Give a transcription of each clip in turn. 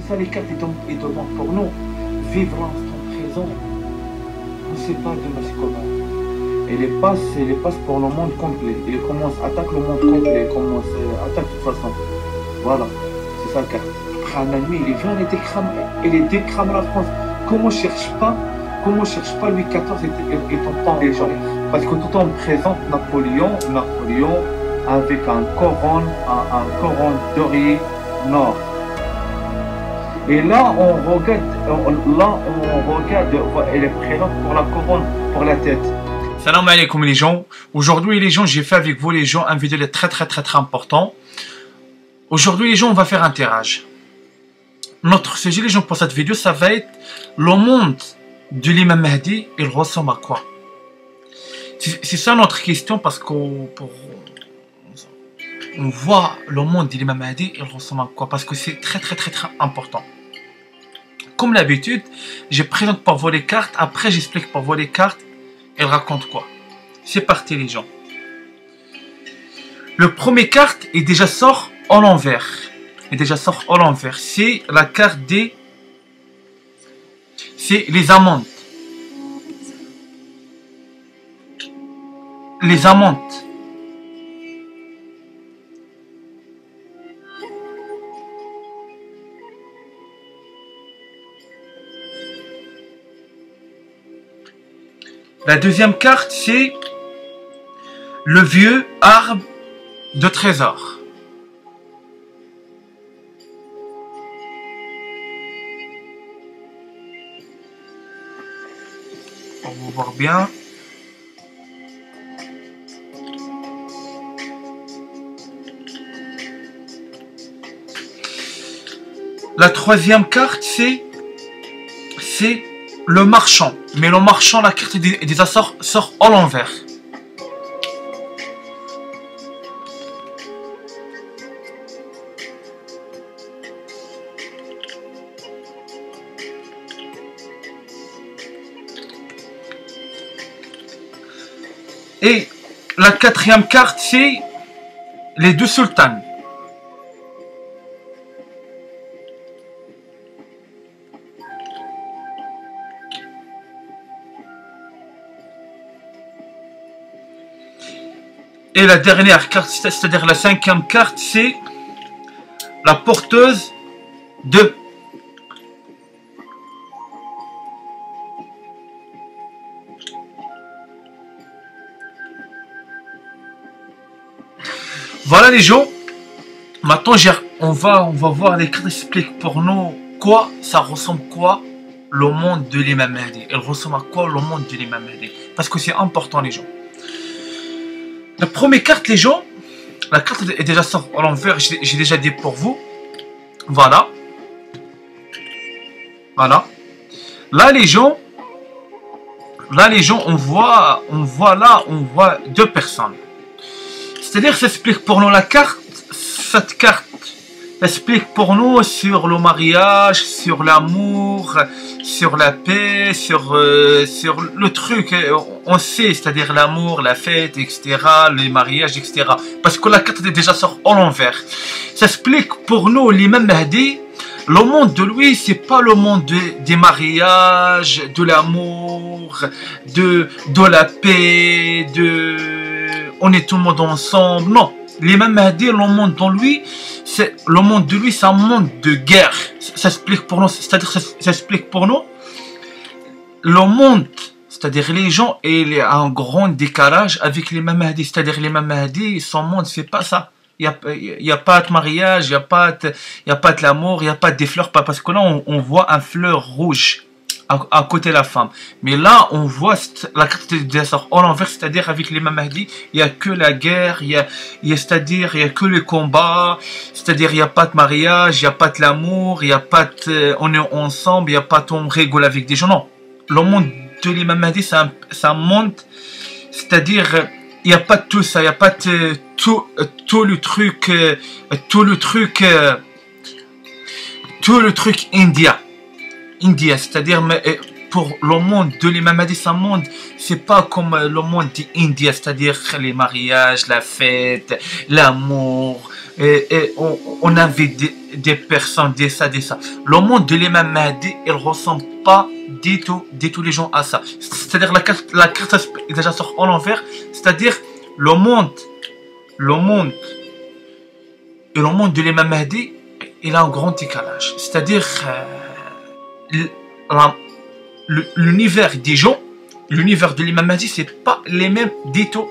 ça les cartes, ils demandent pour nous. Vivre l'instant présent. On ne sait pas demain c'est comment. Et les passe pour le monde complet. Il commence, attaque le monde complet, il commence, attaque de toute façon. Voilà, c'est ça la carte. Après un nuit, il vient et il décrame la France. Comment cherche pas Louis XIV et ton temps les gens. Parce que tout en présente Napoléon avec un couronne doré nord. Et là on regarde, elle est présente pour la couronne, pour la tête. Salam alaikum les gens. Aujourd'hui les gens, j'ai fait avec vous les gens un vidéo très important. Aujourd'hui les gens, on va faire un tirage. Notre sujet les gens pour cette vidéo, ça va être le monde de l'imam Mahdi, il ressemble à quoi? C'est ça notre question, parce qu'on voit le monde de l'imam Mahdi, il ressemble à quoi? Parce que c'est très important. Comme d'habitude, je présente pour vous les cartes, après j'explique pour vous les cartes, elles racontent quoi. C'est parti les gens. Le premier carte est déjà sort en l'envers. C'est la carte des... C'est les amantes. Les amantes. La deuxième carte, c'est le vieux arbre de trésor. On va voir bien. La troisième carte, c'est le marchand. Mais le marchand, la carte des Açores sort à l'envers. Et la quatrième carte, c'est les deux sultanes. Et la dernière carte, c'est-à-dire la cinquième carte, c'est la porteuse de... Voilà les gens. Maintenant, on va voir les cartes expliquent pour nous quoi ça ressemble quoi le monde de l'imam Mahdi. Elle ressemble à quoi le monde de l'imam Mahdi. Parce que c'est important les gens. La première carte les gens, la carte est déjà sortie à l'envers, j'ai déjà dit pour vous. Voilà. Voilà. Là les gens, on voit deux personnes. C'est-à-dire, ça explique pour nous la carte, cette carte explique pour nous sur le mariage, sur l'amour, sur la paix, sur le truc, on sait, c'est-à-dire l'amour, la fête, etc., les mariages, etc. Parce que la carte est déjà sortie à l'envers. Ça explique pour nous l'imam Mahdi, le monde de lui, c'est pas le monde des mariages, de l'amour, de la paix, on est tout le monde ensemble. Non, l'imam Mahdi, le monde dans lui, c'est un monde de guerre. Ça explique pour nous, c'est-à-dire ça explique pour nous le monde, c'est-à-dire les gens, et il y a un grand décalage avec l'imam Mahdi. C'est-à-dire l'imam Mahdi, son monde, c'est pas ça. Il y a pas de mariage, il y a pas de l'amour, il y a pas des fleurs, parce que là on voit un fleur rouge à côté de la femme. Mais là on voit la carte des Açores à l'envers, c'est-à-dire avec l'imam Mahdi, il y a que la guerre, c'est-à-dire il y a que le combat, c'est-à-dire il y a pas de mariage, il y a pas de l'amour, il y a pas de on est ensemble, il y a pas de on rigole avec des gens. Non, le monde de l'imam Mahdi, c'est un monde, c'est-à-dire il n'y a pas de tout ça, il n'y a pas de tout le truc India, c'est-à-dire pour le monde de l'imam Mahdi, c'est un monde, c'est pas comme le monde d'India, c'est-à-dire les mariages, la fête, l'amour, on avait des personnes, des ça, des ça. Le monde de l'imam Mahdi, il ressemble pas du tout les gens à ça. C'est-à-dire la carte est déjà sort en l'envers. C'est-à-dire le monde de l'imam Mahdi, il a un grand décalage. C'est-à-dire l'univers des gens, l'univers de l'imam Mahdi, c'est pas les mêmes du tout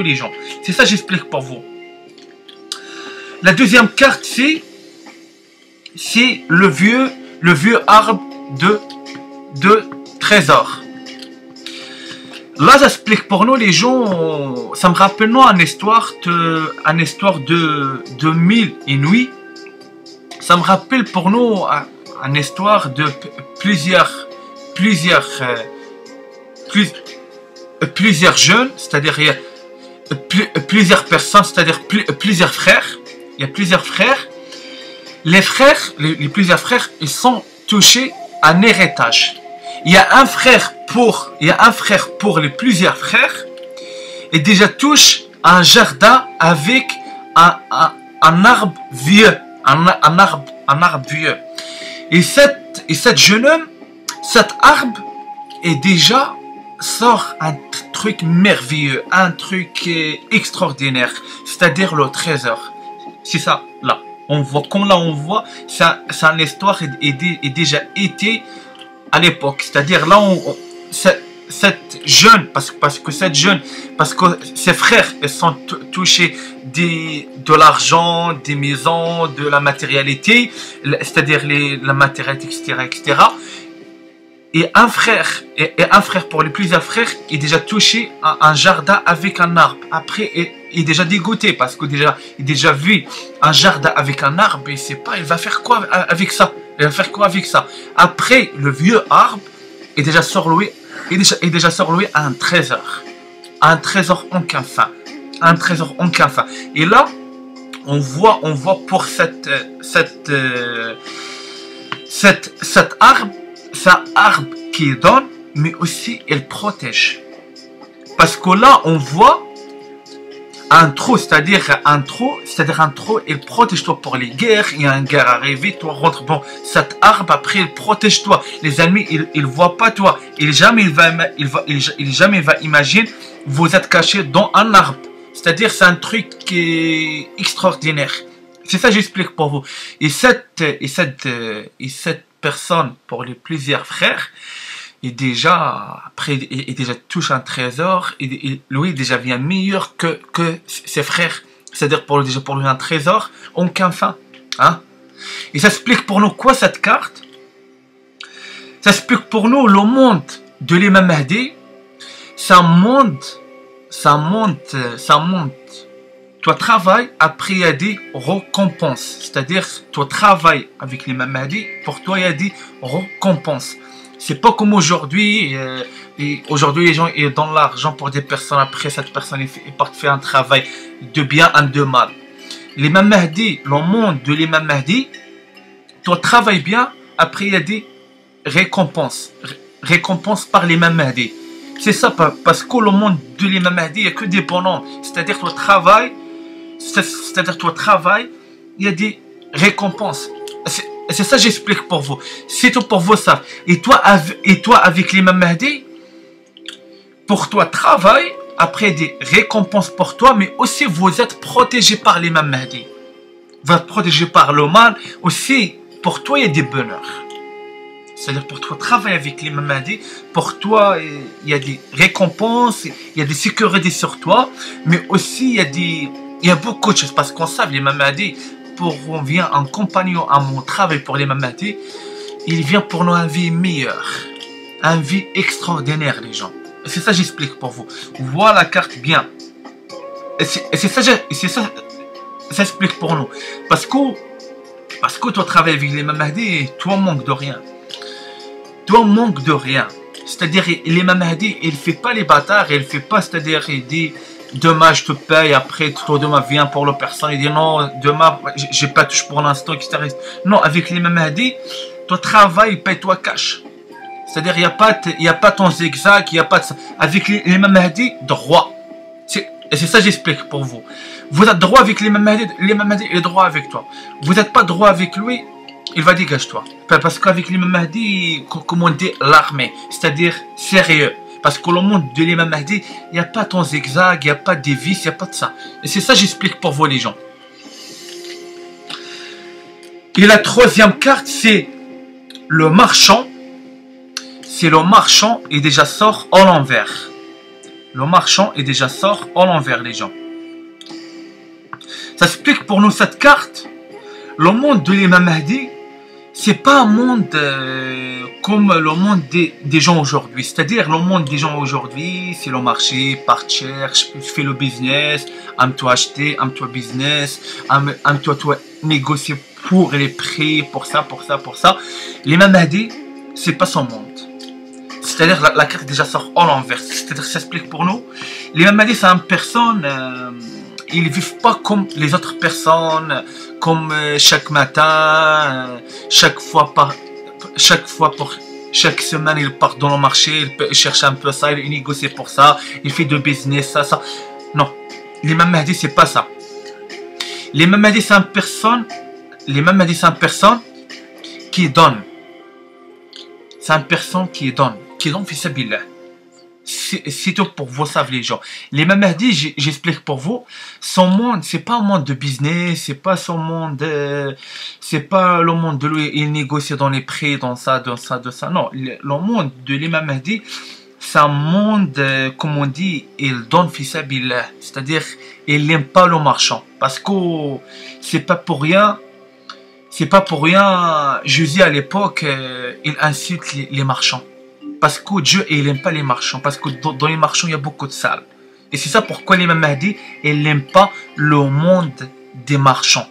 les gens. C'est ça, j'explique pour vous. La deuxième carte, c'est le vieux arbre de trésor. Là, j'explique pour nous les gens. Ça me rappelle nous une histoire de mille et nuits. Ça me rappelle pour nous une histoire de plusieurs jeunes, c'est-à-dire il y a plusieurs personnes, c'est-à-dire plusieurs frères. Il y a plusieurs frères. Les plusieurs frères, ils sont touchés à un héritage. Il y a un frère pour les plusieurs frères et déjà touche un jardin avec un arbre vieux, un arbre vieux. Et cette jeune homme, cet arbre est déjà sort un truc merveilleux, un truc extraordinaire, c'est-à-dire le trésor. C'est ça, là. On voit, comme là on voit, ça une histoire est déjà été à l'époque. C'est-à-dire là, cette jeune, parce que ses frères ils sont touchés de l'argent, des maisons, de la matérialité, c'est-à-dire la matérialité, etc. Et un frère pour les plusieurs frères est déjà touché à un jardin avec un arbre. Après, il est déjà dégoûté parce que il a déjà vu un jardin avec un arbre et il sait pas, il va faire quoi avec ça. Après, le vieux arbre est déjà surloué à un trésor aucun fin, Et là, on voit pour cet arbre. C'est un arbre qui donne, mais aussi il protège. Parce que là, on voit un trou, c'est-à-dire un trou, il protège toi pour les guerres. Il y a une guerre arrivée, toi rentre. Bon, cet arbre après, il protège toi. Les ennemis, ils voient pas toi. Il jamais va imaginer vous êtes caché dans un arbre. C'est-à-dire c'est un truc qui est extraordinaire. C'est ça, j'explique pour vous. Et cette personne pour les plusieurs frères et déjà touche un trésor et lui déjà vient meilleur que ses frères, c'est-à-dire pour lui un trésor aucun fin, hein. Et ça explique pour nous quoi cette carte? Ça explique pour nous le monde de l'imam Mahdi. C'est un monde toi travailles, après il y a des récompenses. C'est-à-dire, toi travailles avec l'imam Mahdi, pour toi il y a des récompenses. C'est pas comme aujourd'hui. Aujourd'hui, les gens ils donnent l'argent pour des personnes. Après, cette personne il part faire un travail de bien et de mal. L'imam Mahdi, le monde de l'imam Mahdi, toi travailles bien, après il y a des récompenses. Récompenses par l'imam Mahdi. C'est ça, parce que le monde de l'imam Mahdi, il n'y a que des bonhommes. C'est-à-dire, toi travailles, il y a des récompenses. C'est ça, j'explique pour vous. C'est tout pour vous, ça. Et toi avec l'imam Mahdi, pour toi, travail, après des récompenses pour toi, mais aussi vous êtes protégé par l'imam Mahdi. Vous êtes protégé par le mal. Aussi, pour toi, il y a des bonheurs. C'est-à-dire pour toi, travailler avec l'imam Mahdi, pour toi, il y a des récompenses, il y a des sécurités sur toi, mais aussi il y a beaucoup de choses. Parce qu'on sait, l'imam Mahdi, on vient en compagnon à mon travail pour l'imam Mahdi, il vient pour nous une vie meilleure, une vie extraordinaire, les gens. C'est ça, j'explique pour vous. Voilà la carte bien. Et c'est ça, ça explique pour nous. Parce que toi, travailles avec l'imam Mahdi, toi, manque de rien. Toi, manque de rien. C'est-à-dire, l'imam Mahdi, il fait pas les bâtards, il fait pas, c'est-à-dire, il dit, demain je te paye, après, toi, demain viens pour le personne, il dit, non, demain, j'ai pas touché pour l'instant, etc. Non, avec l'imam Mahdi, toi, travail, paye-toi cash. C'est-à-dire, il n'y a pas ton zigzag, il n'y a pas de ça. Avec l'imam Mahdi, droit. Et c'est ça que j'explique pour vous. Vous êtes droit avec l'imam Mahdi, l'imam Mahdi est droit avec toi. Vous n'êtes pas droit avec lui, il va dégage-toi. Parce qu'avec l'imam Mahdi, comme on dit, l'armée, c'est-à-dire sérieux. Parce que le monde de l'imam Mahdi, il n'y a pas ton zigzag, il n'y a pas de vis, il n'y a pas de ça. Et c'est ça que j'explique pour vous les gens. Et la troisième carte, c'est le marchand. C'est le marchand et déjà sort en l'envers. Le marchand est déjà sort en l'envers, les gens. Ça explique pour nous cette carte. Le monde de l'imam Mahdi, c'est pas un monde comme le monde des gens aujourd'hui. C'est-à-dire, le monde des gens aujourd'hui, c'est le marché, partir, je fais le business, aime-toi acheter, aime-toi business, aime-toi négocier pour les prix, pour ça, pour ça, pour ça. L'imam Mahdi, c'est pas son monde. C'est-à-dire la carte déjà sort en l'envers. C'est-à-dire ça explique pour nous. L'imam Mahdi, c'est une personne, ils ne vivent pas comme les autres personnes, comme chaque matin, chaque semaine, il part dans le marché, il cherche un peu ça, il négocie pour ça, il fait de business, ça. Non, l'imam Mahdi, c'est pas ça. L'imam Mahdi, c'est une personne, qui donne. C'est une personne qui donne fils billah. C'est tout pour vous, savez les gens. L'imam Mahdi, j'explique pour vous, son monde, c'est pas un monde de business, c'est pas son monde, c'est pas le monde de lui, il négocie dans les prix, dans ça, de ça. Non, le monde de l'imam Mahdi, c'est un monde, comme on dit, il donne fils billah. C'est-à-dire, il n'aime pas le marchand. Parce que c'est pas pour rien, Jésus à l'époque, il insulte les marchands. Parce que Dieu, il n'aime pas les marchands. Parce que dans les marchands, il y a beaucoup de sales. Et c'est ça pourquoi l'imam Mahdi, il n'aime pas le monde des marchands.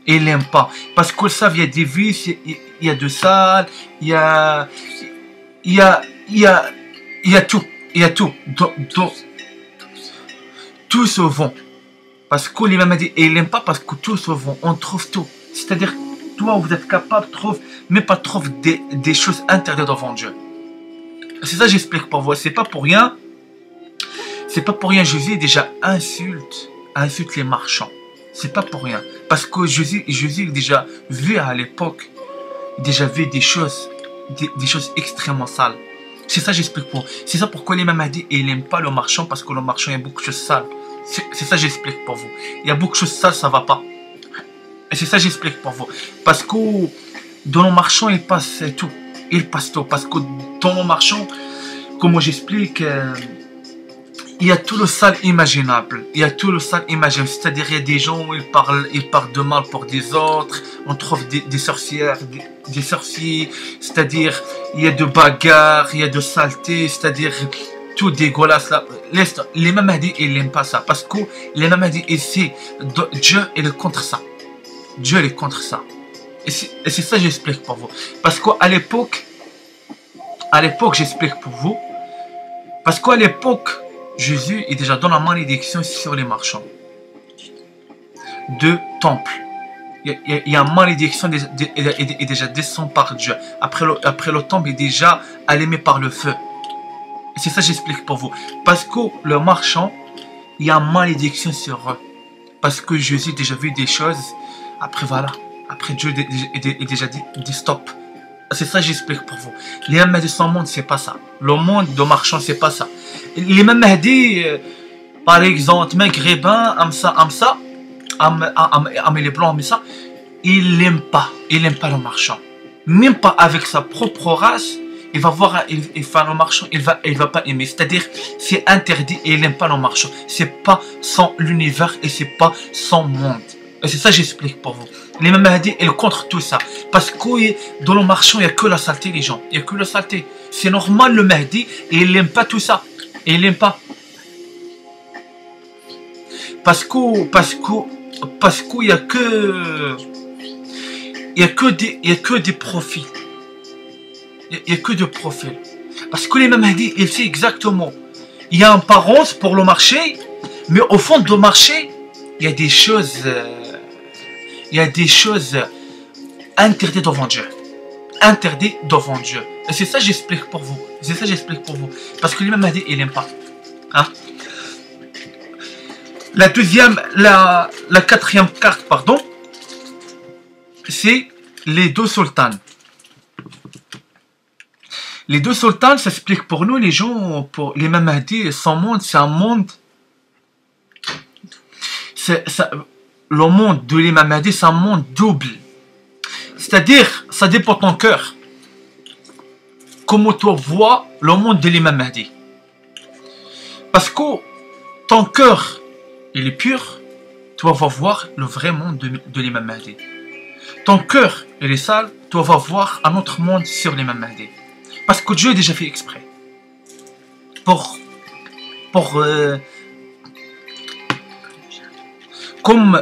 Il n'aime pas. Parce que ça, il y a des vices, il y a de sales, il y a tout. Il y a tout. Tout se vend. Parce que l'imam Mahdi, il n'aime pas parce que tout se vend. On trouve tout. C'est-à-dire, toi, vous êtes capable de trouver, mais pas trouver des choses interdites devant Dieu. C'est ça que j'explique pour vous. C'est pas pour rien. Jésus déjà insulte les marchands. C'est pas pour rien. Parce que Jésus déjà vu à l'époque, déjà vu des choses extrêmement sales. C'est ça que j'explique pour vous. C'est ça pourquoi l'imam Mahdi, il n'aime pas le marchand, parce que le marchand, il y a beaucoup de choses sales. C'est ça que j'explique pour vous. Il y a beaucoup de choses sales, ça va pas. Et c'est ça que j'explique pour vous. Parce que dans le marchand, il passe tout. Parce que dans le marchand, comme j'explique, il y a tout le sale imaginable. C'est-à-dire, il y a des gens où ils parlent de mal pour des autres. On trouve des sorcières, des sorciers. C'est-à-dire, il y a de bagarres, il y a de saleté. C'est-à-dire, tout dégueulasse là. L'imam Mahdi, il n'aime pas ça. Parce que l'imam Mahdi, Dieu, il est contre ça. Dieu est contre ça. Et c'est ça que j'explique pour vous. Parce qu'à l'époque, j'explique pour vous. Parce qu'à l'époque, Jésus est déjà dans la malédiction sur les marchands. De temple. Il y a une malédiction est déjà descend par Dieu. Après le temple est déjà allumé par le feu. Et c'est ça que j'explique pour vous. Parce que le marchand, il y a une malédiction sur eux. Parce que Jésus a déjà vu des choses. Après voilà. Après Dieu est déjà dit stop. C'est ça que j'explique pour vous. L'imam Mahdi, son monde, c'est pas ça. Le monde de marchand, c'est pas ça. L'imam Mahdi, par exemple, maghrébin, les blancs, ça, il n'aime pas le marchand. Même pas avec sa propre race, il va voir, il fait le marchand, il va pas aimer. C'est-à-dire, c'est interdit et il n'aime pas le marchand. C'est pas son univers et c'est pas son monde. Et c'est ça que j'explique pour vous. L'imam Mahdi, il est contre tout ça. Parce que dans le marchand, il n'y a que la saleté, les gens. Il n'y a que la saleté. C'est normal, le Mahdi, et il n'aime pas tout ça. Et il n'aime pas. Parce qu'il n'y a que... Il n'y a que des profils. Il n'y a que des profils. Parce que l'imam Mahdi, il sait exactement. Il y a une apparence pour le marché, mais au fond du marché, il y a des choses... il y a des choses interdites devant Dieu. Interdites devant Dieu. Et c'est ça que j'explique pour vous. C'est ça que j'explique pour vous. Parce que l'imam Mahdi, il n'aime pas. Hein? La deuxième, la quatrième carte, pardon, c'est les deux sultans. Les deux sultans, ça explique pour nous, les gens, pour les Mahdi, son monde, c'est un monde. Le monde de l'imam Mahdi, c'est un monde double. C'est-à-dire, ça dépend de ton cœur. Comment tu vois le monde de l'imam Mahdi. Parce que ton cœur, il est pur, tu vas voir le vrai monde de l'imam Mahdi. Ton cœur, il est sale, tu vas voir un autre monde sur l'imam Mahdi. Parce que Dieu a déjà fait exprès. Comme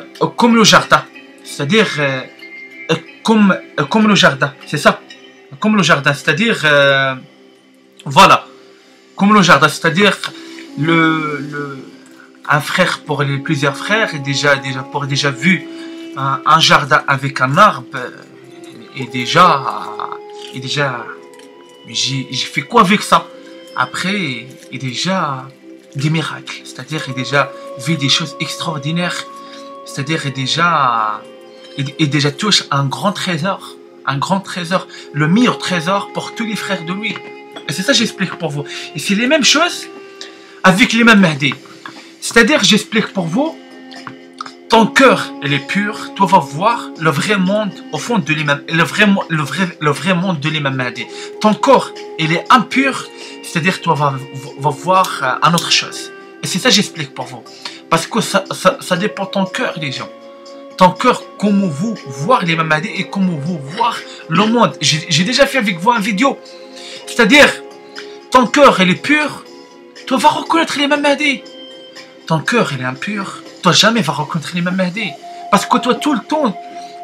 le jardin. C'est-à-dire, comme le jardin. C'est ça. Comme le jardin. C'est-à-dire, voilà. Comme le jardin. C'est-à-dire, un frère pour les plusieurs frères, et déjà vu un jardin avec un arbre, et déjà, j'ai fait quoi avec ça? Après, il déjà des miracles, c'est-à-dire il déjà vu des choses extraordinaires, c'est-à-dire il déjà touche un grand trésor, le meilleur trésor pour tous les frères de lui. Et c'est ça que j'explique pour vous. Et c'est les mêmes choses avec l'imam Mahdi. C'est-à-dire, j'explique pour vous, ton cœur, il est pur, tu vas voir le vrai monde au fond de l'imam, le vrai monde de l'imam Mahdi. Ton corps, il est impur, c'est-à-dire tu vas voir une autre chose. Et c'est ça que j'explique pour vous. Parce que ça dépend de ton cœur, les gens. Ton cœur, comment vous voir l'imam Mahdi et comment vous voir le monde. J'ai déjà fait avec vous une vidéo. C'est-à-dire, ton cœur, il est pur, tu vas reconnaître l'imam Mahdi. Ton cœur, il est impur, toi jamais va rencontrer l'imam Mahdi. Parce que toi, tout le temps,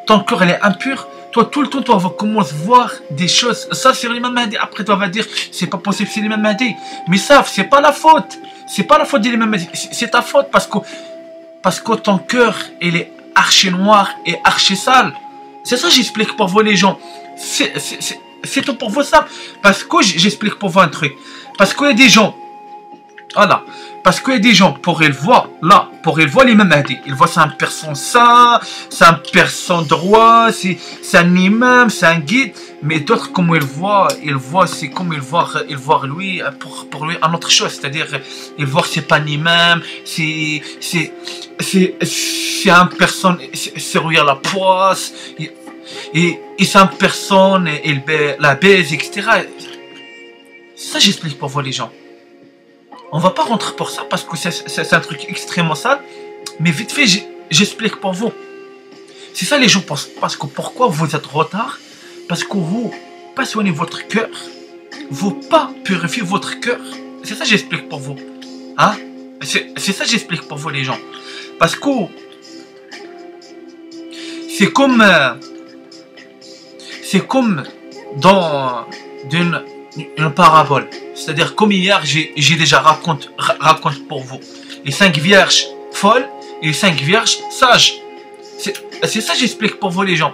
ton cœur, il est impur, toi, tout le temps, tu vas commencer à voir des choses. Ça, c'est l'imam Mahdi. Après, tu vas dire, c'est pas possible, c'est l'imam Mahdi. Mais ça, c'est pas la faute. C'est pas la faute de l'imam Mahdi. C'est ta faute parce que ton cœur, il est archi noir et archi sale. C'est ça que j'explique pour vous, les gens. C'est tout pour vous, ça. Parce que j'explique pour vous un truc. Parce qu'il y a des gens. Voilà. Parce qu'il y a des gens, pour ils voient l'imam Mahdi, ils voient c'est un personne saint, c'est un personne droit, c'est un imam, c'est un guide, mais d'autres, comme ils voient, c'est comme ils voient lui, pour lui, une autre chose, c'est-à-dire, ils voient que c'est pas un imam, c'est un personne, c'est lui à la poisse, et c'est un personne, il la baise, etc. Ça, j'explique pour vous, les gens. On va pas rentrer pour ça parce que c'est un truc extrêmement sale. Mais vite fait, j'explique pour vous. C'est ça les gens pensent. Parce que pourquoi vous êtes en retard? Parce que vous pas soignez votre cœur. Vous pas purifiez votre cœur. C'est ça que j'explique pour vous. Hein? C'est ça que j'explique pour vous, les gens. Parce que c'est comme dans une parabole. C'est-à-dire, comme hier, j'ai déjà raconte pour vous. Les 5 vierges folles et les 5 vierges sages. C'est ça que j'explique pour vous, les gens.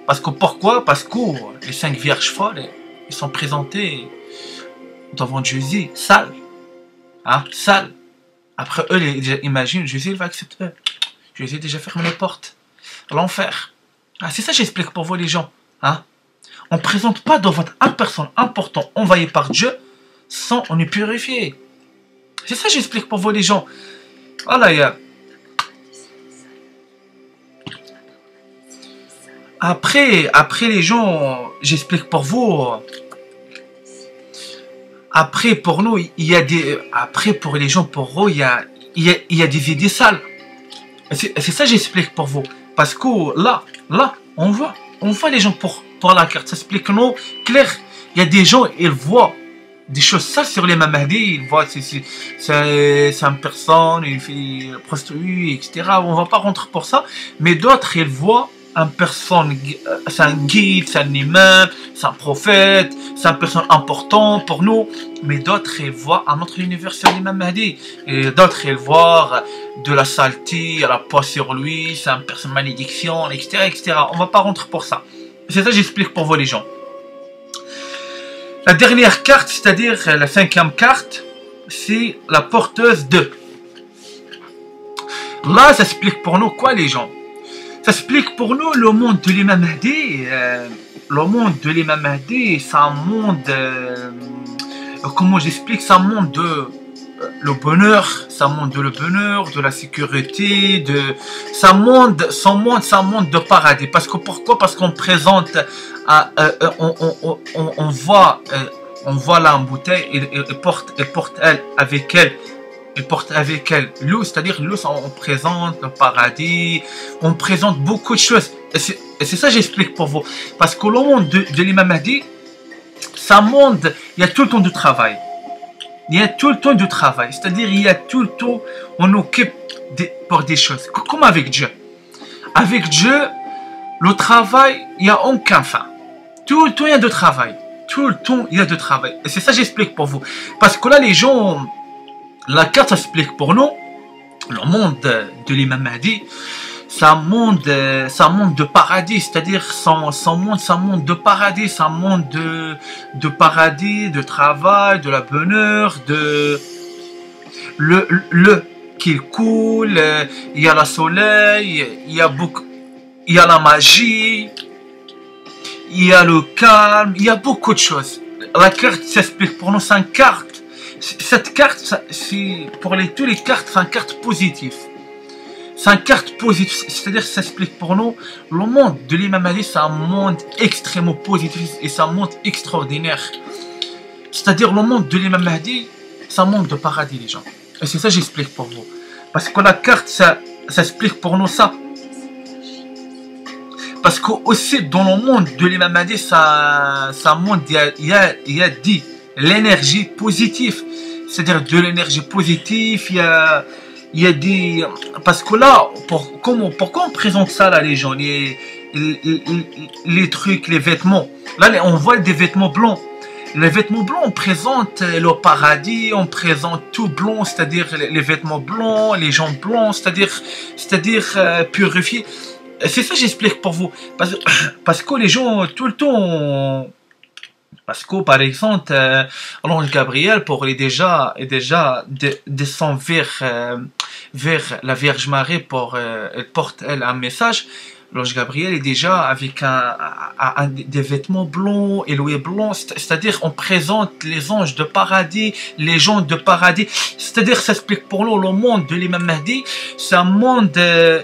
Parce que pourquoi? Parce que les 5 vierges folles, ils sont présentées devant Jésus, sales. Hein? Sales. Après eux, ils imaginent, Jésus, il va accepter. Jésus a déjà fermé les portes. L'enfer. Ah, c'est ça que j'explique pour vous, les gens. Hein? On ne présente pas devant une personne importante envoyée par Dieu sans on est purifié. C'est ça que j'explique pour vous, les gens. Voilà, il y a... Après les gens, j'explique pour vous. Après, pour nous, il y a des... Après, pour les gens, pour eux, il y a des idées sales. C'est ça que j'explique pour vous. Parce que là, on voit les gens pour la carte. Ça explique nous clair. Il y a des gens, ils voient des choses sales sur l'imam Mahdi. Ils voient c'est une personne, il fait prostituée, etc. On va pas rentrer pour ça. Mais d'autres, ils voient une personne, c'est un guide, c'est un imam, c'est un prophète, c'est une personne importante pour nous. Mais d'autres, ils voient un autre univers sur l'imam Mahdi. Et d'autres, ils voient de la saleté, à la poisse sur lui, c'est une personne malédiction, etc., etc. On va pas rentrer pour ça. C'est ça que j'explique pour vous, les gens. La dernière carte, c'est-à-dire la 5e carte, c'est la porteuse de. Là, ça explique pour nous quoi, les gens? Ça explique pour nous le monde de l'imam Mahdi. Le monde de l'imam Mahdi, c'est un monde... comment j'explique? C'est un monde de... le bonheur, c'est un monde de le bonheur, de la sécurité, c'est un monde de paradis. Parce que pourquoi? Parce qu'on présente, on voit là en bouteille, et porte elle avec elle. Elle porte avec elle l'eau, c'est-à-dire l'eau, on présente le paradis, on présente beaucoup de choses. Et c'est ça que j'explique pour vous. Parce que le monde de l'imam Mahdi, c'est un monde, il y a tout le temps du travail. Il y a tout le temps du travail, c'est-à-dire il y a tout le temps, on occupe pour des choses, comme avec Dieu. Avec Dieu, le travail, il n'y a aucun fin. Tout le temps, il y a de travail. Tout le temps, il y a de travail. Et c'est ça que j'explique pour vous. Parce que là, les gens, la carte explique pour nous, le monde de l'imam Mahdi, c'est un monde de paradis, c'est-à-dire son monde de paradis, c'est un monde de paradis, de travail, de la bonheur, de le qu'il coule, il y a le soleil, il y a la magie, il y a le calme, il y a beaucoup de choses. La carte s'explique pour nous, c'est une carte. Cette carte, c'est pour tous les cartes, c'est une carte positive. C'est une carte positive, c'est-à-dire que ça explique pour nous, le monde de l'imam Mahdi, c'est un monde extrêmement positif et c'est un monde extraordinaire. C'est-à-dire le monde de l'imam Mahdi, c'est un monde de paradis, les gens. Et c'est ça que j'explique pour vous. Parce que la carte, ça explique pour nous ça. Parce que aussi dans le monde de l'imam Mahdi, c'est un monde, il y a dit l'énergie positive. C'est-à-dire de l'énergie positive, il y a des... Parce que là, pourquoi on présente ça là, les gens, les trucs, les vêtements. Là, on voit des vêtements blancs. Les vêtements blancs, on présente le paradis, on présente tout blanc, c'est-à-dire les vêtements blancs, les gens blancs, c'est-à-dire purifiés. C'est ça que j'explique pour vous. Parce que les gens, tout le temps... Parce que, par exemple, l'ange Gabriel, pour déjà descend vers la Vierge Marie, elle porte elle un message. L'ange Gabriel est déjà avec des vêtements blancs, éloignés blancs, c'est-à-dire on présente les anges de paradis, les gens de paradis. C'est-à-dire, ça explique pour nous le monde de l'imam Mahdi, c'est un monde de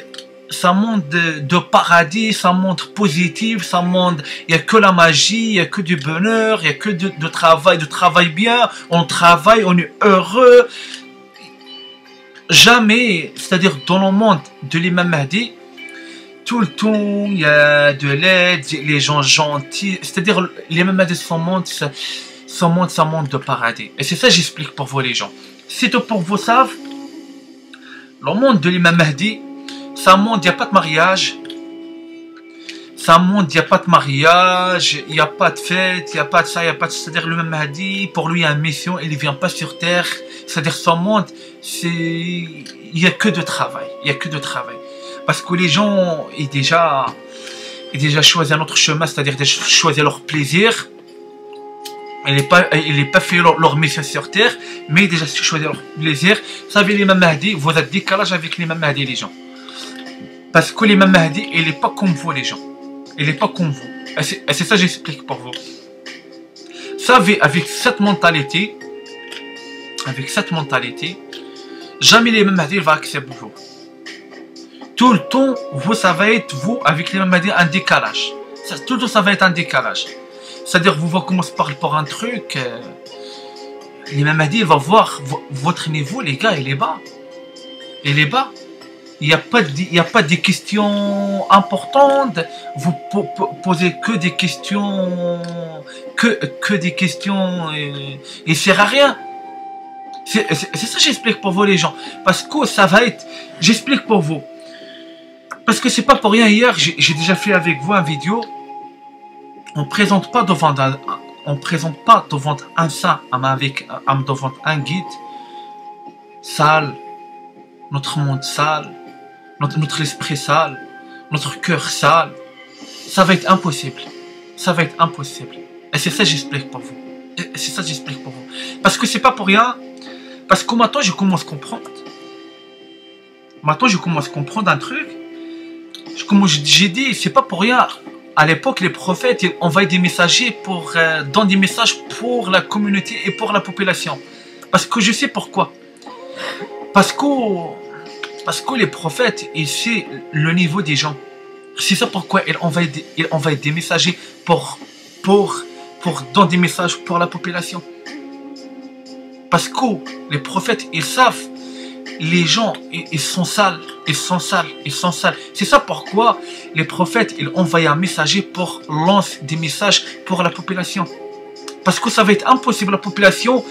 paradis, c'est un monde positif, c'est un monde, il n'y a que la magie, il n'y a que du bonheur, il n'y a que de travail bien, on travaille, on est heureux. Jamais, c'est-à-dire dans le monde de l'imam Mahdi, tout le temps, il y a de l'aide, les gens gentils, c'est-à-dire l'imam Mahdi, son monde, c'est un monde de paradis. Et c'est ça que j'explique pour vous les gens. C'est tout pour vous savez, le monde de l'imam Mahdi, c'est un monde, il n'y a pas de mariage. C'est un monde, il n'y a pas de mariage, il n'y a pas de fête, il n'y a pas de ça, il n'y a pas de... C'est-à-dire le même Mahdi, pour lui, il y a une mission, il ne vient pas sur terre. C'est-à-dire son monde, il n'y a que de travail. Il n'y a que de travail. Parce que les gens, ils déjà choisi un autre chemin, c'est-à-dire déjà choisi leur plaisir. Il n'est pas fait leur mission sur terre, mais déjà choisi leur plaisir. Vous savez, l'imam Mahdi, vous êtes décalage avec l'imam Mahdi, les gens. Parce que l'imam Mahdi, il n'est pas comme vous, les gens. Il n'est pas comme vous. Et c'est ça que j'explique pour vous. Vous savez, avec cette mentalité, jamais l'imam Mahdi va accepter vous. Tout le temps, ça va être, vous, avec l'imam Mahdi, un décalage. Tout le temps, ça va être un décalage. C'est-à-dire, vous allez commencer par rapport à un truc. L'imam Mahdi, il va voir votre niveau, les gars, il est bas. Il est bas. Il n'y a pas de questions importantes. Vous posez que des questions, que des questions et il sert à rien. C'est ça que j'explique pour vous les gens. Parce que ça va être, j'explique pour vous. Parce que c'est pas pour rien, hier j'ai déjà fait avec vous une vidéo. On présente pas devant un saint, devant un guide sale, notre monde sale. Notre esprit sale, notre cœur sale, ça va être impossible. Ça va être impossible. Et c'est ça que j'explique pour vous. C'est ça que j'explique pour vous. Parce que c'est pas pour rien. Parce que maintenant je commence à comprendre. Maintenant, je commence à comprendre un truc. Comme j'ai dit, c'est pas pour rien. À l'époque, les prophètes, ils envoyaient des messagers dans des messages pour la communauté et pour la population. Parce que je sais pourquoi. Parce que les prophètes, ils savent le niveau des gens. C'est ça pourquoi ils envoyaient des messagers dans des messages pour la population. Parce que les prophètes, ils savent, les gens, ils sont sales, ils sont sales, ils sont sales. C'est ça pourquoi les prophètes, ils envoyaient un messager pour lancer des messages pour la population. Parce que ça va être impossible, la population,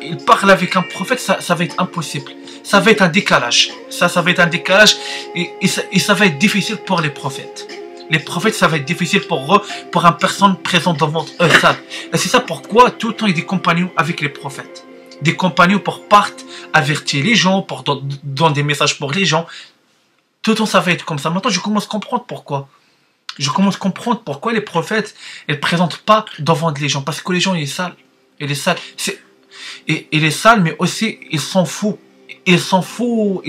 il parle avec un prophète, ça va être impossible. Ça va être un décalage. Ça va être un décalage et ça va être difficile pour les prophètes. Les prophètes, ça va être difficile pour eux, pour une personne présente devant eux. Et c'est ça pourquoi tout le temps il y a des compagnons avec les prophètes. Des compagnons pour partir, avertir les gens, pour donner des messages pour les gens. Tout le temps ça va être comme ça. Maintenant je commence à comprendre pourquoi. Je commence à comprendre pourquoi les prophètes ne présentent pas devant les gens. Parce que les gens, ils sont sales. Il est sale. Il est sale, mais aussi, ils s'en foutent. Ils s'en foutent.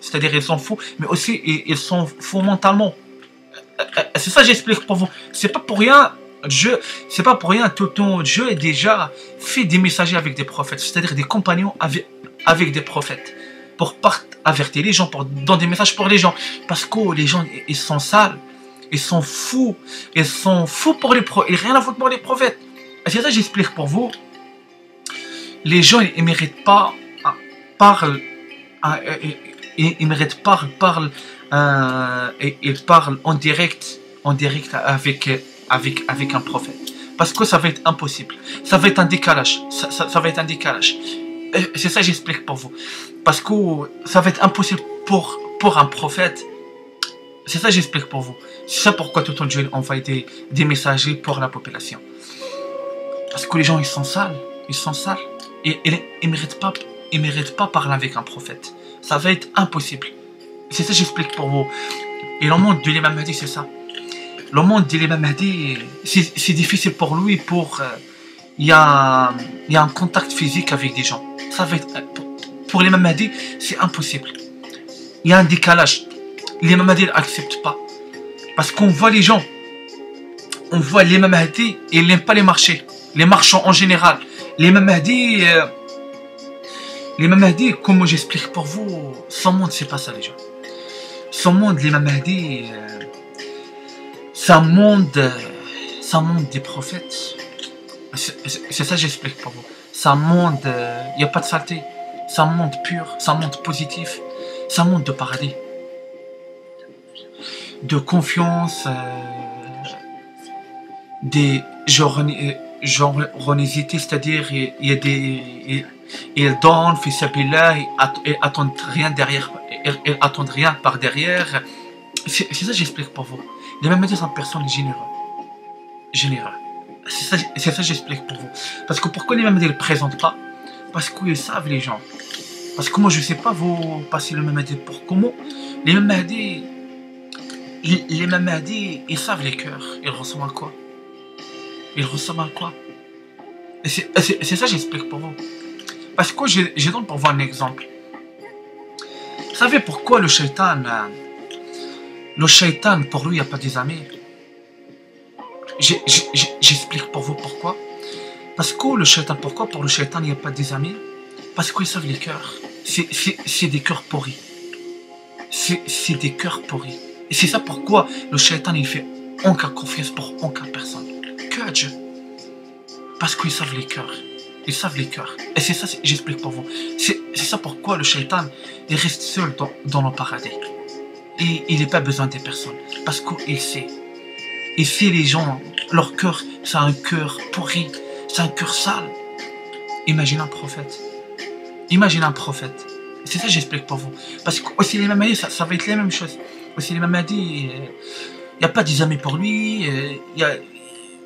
C'est-à-dire, ils s'en foutent, mais aussi, ils s'en foutent mentalement. C'est ça que j'explique pour vous. C'est pas pour rien, tout le temps, Dieu a déjà fait des messagers avec des prophètes. C'est-à-dire, des compagnons avec des prophètes. Pour avertir les gens, pour donner des messages pour les gens. Parce que les gens, ils sont sales. Ils sont fous. Ils sont fous pour les prophètes. Ils n'ont rien à foutre pour les prophètes. C'est ça que j'explique pour vous. Les gens, ils ne méritent pas ils méritent pas ils parlent en direct avec un prophète. Parce que ça va être impossible. Ça va être un décalage. Ça va être un décalage. C'est ça que j'explique pour vous. Parce que ça va être impossible pour un prophète. C'est ça que j'explique pour vous. C'est ça pourquoi tout le temps Dieu envoie des messagers pour la population. Parce que les gens, ils sont sales. Ils sont sales. Et ils ne méritent pas parler avec un prophète. Ça va être impossible. C'est ça que j'explique pour vous. Et le monde de l'imam Mahdi, c'est ça. Le monde de l'imam Mahdi, c'est difficile pour lui. Il y a un contact physique avec des gens. Ça va être, pour l'imam Mahdi, c'est impossible. Il y a un décalage. L'imam Mahdi n'accepte pas. Parce qu'on voit les gens. On voit l'imam Mahdi et il n'aime pas les marchés. Les marchands en général. L'imam Mahdi, comme j'explique pour vous, son monde, c'est pas ça les gens. Son monde, l'imam Mahdi, c'est un monde des prophètes. C'est ça que j'explique pour vous. C'est un monde, il n'y a pas de saleté. C'est un monde pur, c'est un monde positif. C'est un monde de paradis. De confiance, des générosité, c'est-à-dire ils donnent, ils attendent rien derrière, ils attendent rien par derrière. C'est ça que j'explique pour vous. Les mêmes médias sont personnes généreuses. C'est ça que j'explique pour vous. Parce que pourquoi les mêmes médias ne le présentent pas? Parce qu'ils savent les gens. Parce que moi je sais pas vous passer le même Mahdi pour comment. Les mêmes Mahdi, ils savent les cœurs. Ils ressemblent à quoi? Ils ressemblent à quoi? C'est ça que j'explique pour vous. Parce que je donne pour vous un exemple. Vous savez pourquoi le shaitan, pour lui, il n'y a pas des amis? J'explique pour vous pourquoi. Parce que le shaitan, pourquoi pour le shaitan, il n'y a pas des amis? Parce qu'ils savent les cœurs. C'est des cœurs pourris. C'est des cœurs pourris. Et c'est ça pourquoi le shaitan, il fait aucune confiance pour aucune personne. Que Dieu. Parce qu'ils savent les cœurs. Ils savent les cœurs. Et c'est ça, j'explique pour vous. C'est ça pourquoi le shaitan, il reste seul dans le paradis. Et il n'a pas besoin des personnes. Parce qu'il sait. Il sait les gens, leur cœur, c'est un cœur pourri. C'est un cœur sale. Imagine un prophète. Imagine un prophète. C'est ça que j'explique pour vous. Parce que aussi les Mahdi, ça va être la même chose. Aussi les Mahdi, il n'y a pas des amis pour lui. Il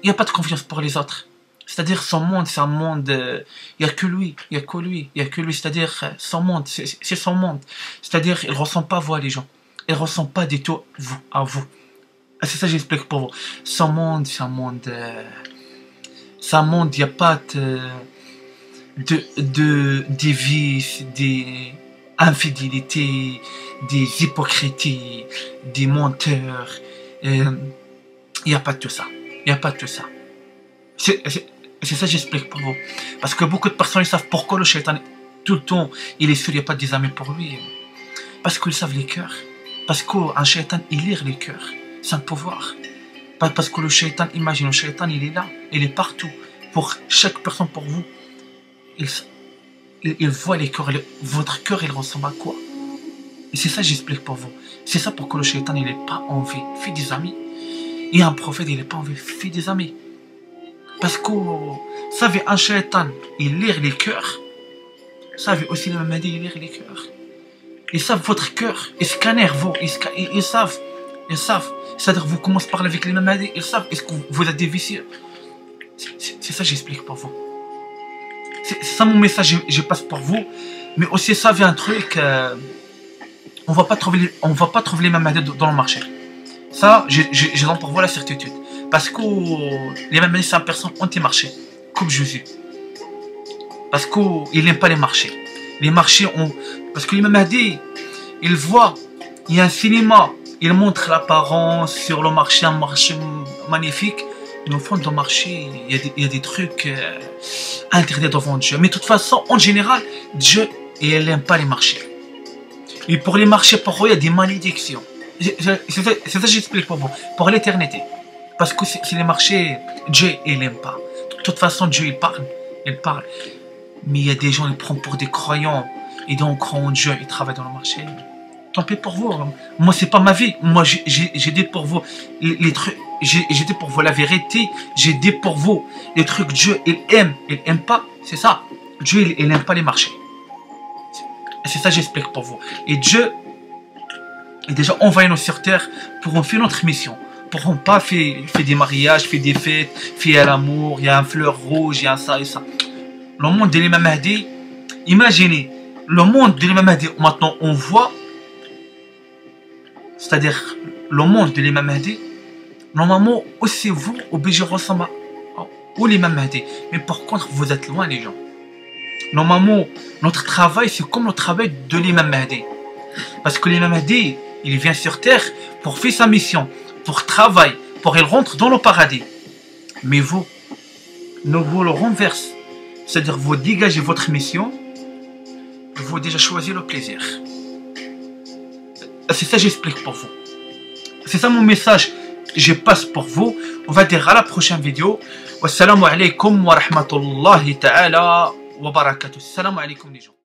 n'y a pas de confiance pour les autres. C'est-à-dire son monde, c'est un monde, il n'y a que lui, il n'y a que lui, il n'y a que lui. C'est-à-dire son monde, c'est son monde. C'est-à-dire il ne ressent pas vous les gens. Il ne ressent pas du tout vous, à vous. C'est ça que j'explique pour vous. Son monde, c'est un monde, il n'y a pas de vices, infidélités, des hypocrisies, des menteurs. Il n'y a pas de tout ça. Il n'y a pas de tout ça. C'est ça que j'explique pour vous. Parce que beaucoup de personnes ils savent pourquoi le shaitan, tout le temps, il est sûr, il n'y a pas des amis pour lui. Parce qu'ils savent les cœurs. Parce qu'un shaitan, il lit les cœurs. C'est un pouvoir. Parce que le shaitan, imagine, le shaitan, il est là. Il est partout. Pour chaque personne, pour vous. Il voit les cœurs. Votre cœur, il ressemble à quoi? Et c'est ça que j'explique pour vous. C'est ça pourquoi le shaitan, il n'est pas envie. Fait des amis. Et un prophète, il n'est pas envie. Fait des amis. Parce que, vous savez, un shaitan, il lit les cœurs. Vous savez aussi, le Mahdi, il lit les cœurs. Ils savent votre cœur. Ils scannent vous. Ils savent. Ils savent. C'est-à-dire, vous commencez à parler avec les Mahdi. Ils savent. Est-ce que vous êtes des vicieux? C'est ça que j'explique pour vous. C'est ça mon message, je passe pour vous. Mais aussi, ça vient un truc. On va pas trouver les Mahdi dans le marché. Ça, je donne pour vous la certitude. Parce que les Mahdi, c'est une personne anti-marché. Comme Jésus. Parce qu'il n'aime pas les marchés. Les marchés ont... Parce que l'imam Mahdi, il voit, il y a un cinéma, il montre l'apparence sur le marché, un marché magnifique. Mais au fond du marché, il y a des trucs interdits devant Dieu. Mais de toute façon, en général, Dieu, il n'aime pas les marchés. Et pour les marchés, pour eux, il y a des malédictions. C'est ça que j'explique pour vous. Pour l'éternité. Parce que c'est les marchés, Dieu, il n'aime pas. De toute façon, Dieu, il parle. Il parle. Mais il y a des gens, ils prennent pour des croyants. Et donc, croient en Dieu, ils travaillent dans le marché. Tant pis pour vous. Moi, c'est pas ma vie. Moi, j'ai dit pour vous les trucs. J'ai dit pour vous la vérité. J'ai dit pour vous les trucs. Dieu, il aime pas. C'est ça. Dieu, il n'aime pas les marchés. C'est ça que j'explique pour vous. Et Dieu est déjà envoyé nous sur terre pour faire notre mission. Pour ne pas faire des mariages, faire des fêtes, faire l'amour. Il y a un fleur rouge, il y a ça et ça. Le monde de l'imam Mahdi, imaginez, le monde de l'imam Mahdi, maintenant on voit, c'est-à-dire le monde de l'imam Mahdi, normalement aussi vous, obligé de ressembler au l'imam Mahdi. Mais par contre, vous êtes loin les gens. Normalement, notre travail, c'est comme le travail de l'imam Mahdi. Parce que l'imam Mahdi, il vient sur terre pour faire sa mission, pour travailler, pour il rentre dans le paradis. Mais vous le renverse. C'est-à-dire, vous dégagez votre mission, vous déjà choisi le plaisir. C'est ça que j'explique pour vous. C'est ça mon message, je passe pour vous. On va dire à la prochaine vidéo. Wassalamu alaikum wa rahmatullahi ta'ala wa barakatuh. Salam alaikum les gens.